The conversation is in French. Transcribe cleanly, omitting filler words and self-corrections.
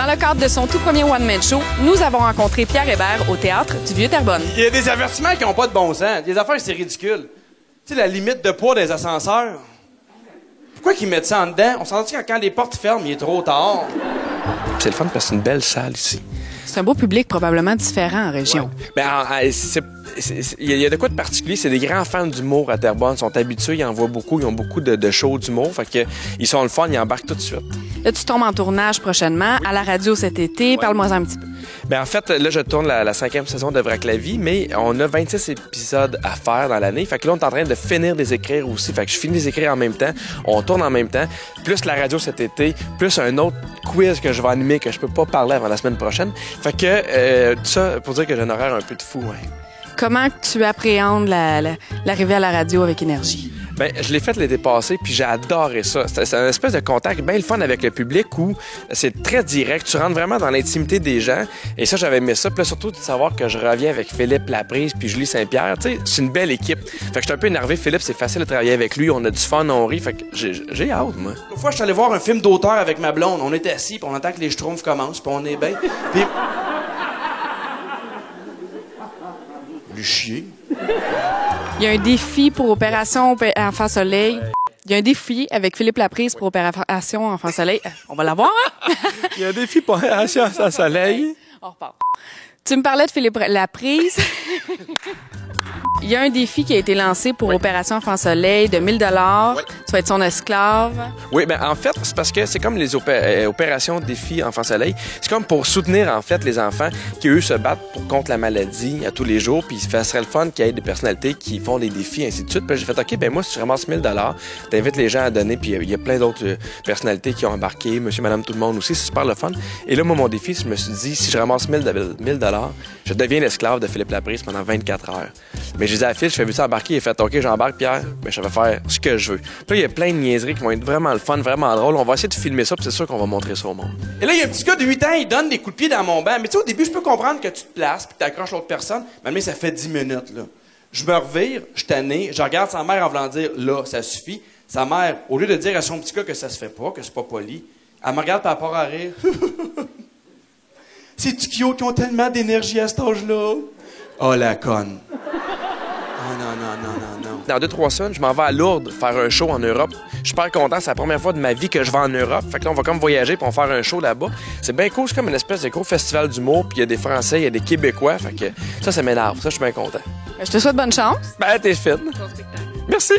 Dans le cadre de son tout premier one-man show, nous avons rencontré Pierre Hébert au Théâtre du Vieux-Terrebonne. Il y a des avertissements qui n'ont pas de bon sens. Des affaires, c'est ridicule. Tu sais, la limite de poids des ascenseurs. Pourquoi qu'ils mettent ça en dedans? On s'en dit que quand les portes ferment, il est trop tard. C'est le fun parce que c'est une belle salle ici. C'est un beau public probablement différent en région. Ouais. Il y a de quoi de particulier, c'est des grands fans d'humour à Terrebonne, ils sont habitués, ils en voient beaucoup, ils ont beaucoup de shows d'humour, fait que ils sont le fun, ils embarquent tout de suite. Là, tu tombes en tournage prochainement, à la radio cet été. Ouais. Parle-moi un petit peu. Ben en fait, là, je tourne la 5e saison de Vrac la vie, mais on a 26 épisodes à faire dans l'année. Fait que là, on est en train de finir des écrire aussi. Fait que je finis les écrire en même temps, on tourne en même temps, plus la radio cet été, plus un autre quiz que je vais animer que je peux pas parler avant la semaine prochaine. Fait que tout ça pour dire que j'ai un horaire un peu de fou, ouais. Comment tu appréhendes l'arrivée à la radio avec Énergie? Ben, je l'ai fait l'été passé, puis j'ai adoré ça. C'est un espèce de contact bien le fun avec le public où c'est très direct. Tu rentres vraiment dans l'intimité des gens. Et ça, j'avais aimé ça. Puis là, surtout de savoir que je reviens avec Philippe Laprise puis Julie Saint-Pierre. Tu sais, c'est une belle équipe. Fait que je suis un peu énervé. Philippe, c'est facile de travailler avec lui. On a du fun, on rit. Fait que j'ai hâte, moi. Une fois, je suis allé voir un film d'auteur avec ma blonde. On était assis, puis on attend que les schtroumpfs commencent, puis on est bien. Puis... Le chien. Il y a un défi pour Opération Enfant Soleil. Il y a un défi avec Philippe Laprise pour Opération Enfant Soleil. On va l'avoir, hein? Il y a un défi pour Opération Enfant Soleil. On repart. Tu me parlais de Philippe Laprise. Il y a un défi qui a été lancé pour Opération Enfant Soleil de 1 000 $. Tu vas être son esclave. Oui, ben en fait, c'est parce que c'est comme les opérations défi Enfant Soleil. C'est comme pour soutenir, en fait, les enfants qui, eux, se battent contre la maladie à tous les jours. Puis ça serait le fun qu'il y ait des personnalités qui font des défis, ainsi de suite. Puis j'ai fait, OK, ben moi, si tu ramasses 1 000 $, t'invites les gens à donner. Puis il y a plein d'autres personnalités qui ont embarqué, monsieur, madame, tout le monde aussi. C'est super le fun. Et là, moi, mon défi, je me suis dit, si je ramasse 1 000 $, je deviens l'esclave de Philippe Laprise pendant 24 heures. Mais je disais à Phil, je fais vu ça embarquer, il a fait OK, j'embarque Pierre, mais je vais faire ce que je veux. Puis là, il y a plein de niaiseries qui vont être vraiment le fun, vraiment drôle. On va essayer de filmer ça, puis c'est sûr qu'on va montrer ça au monde. Et là, il y a un petit gars de 8 ans, il donne des coups de pied dans mon banc. Mais tu sais, au début, je peux comprendre que tu te places, puis que tu accroches l'autre personne. Mais ça fait 10 minutes, là. Je me revire, je suis tanné, je regarde sa mère en voulant dire là, ça suffit. Sa mère, au lieu de dire à son petit gars que ça se fait pas, que c'est pas poli, elle me regarde par rapport à rire. C'est-tu qui ont tellement d'énergie à cet âge-là? Oh, la conne. Non. Dans 2-3 semaines, je m'en vais à Lourdes faire un show en Europe. Je suis super content, c'est la première fois de ma vie que je vais en Europe. Fait que là, on va comme voyager pour faire un show là-bas. C'est bien cool, c'est comme une espèce de gros festival d'humour, puis il y a des Français, il y a des Québécois. Fait que ça m'énerve. Ça, je suis bien content. Je te souhaite bonne chance. Ben, t'es fine. Merci.